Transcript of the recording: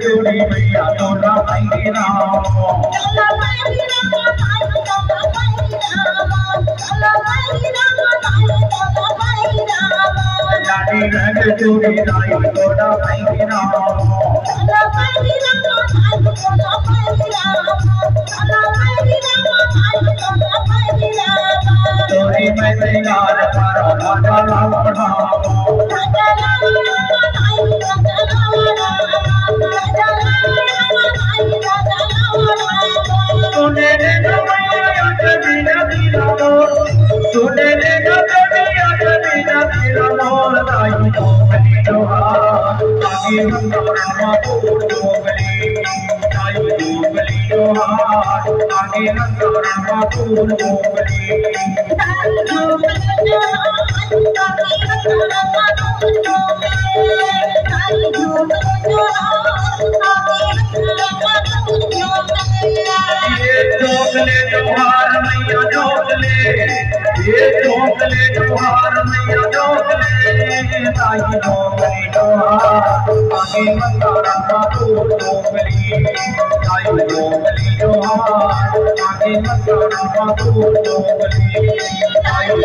जोड़ी मैया तोरा भाई राम लाडी रंग जोड़ी राई तोरा भाई राम तोरी मैं सिंगार करो राजा राम बढ़ाओ सुने रे मैया जमीना मेरा मोर सुने रे मैया जमीना मेरा मोर आई डोगली जोहार आगे नंदरमा फूल डोगली आई डोगली जोहार आगे नंदरमा फूल डोगली जोगले जोहार मैया जोगले ये जोगले जोहार मैया जोगले ताई जोगली जोहार आगे मंदारा फूल डोगली ताई जोगली जोहार आगे मंदारा फूल डोगली।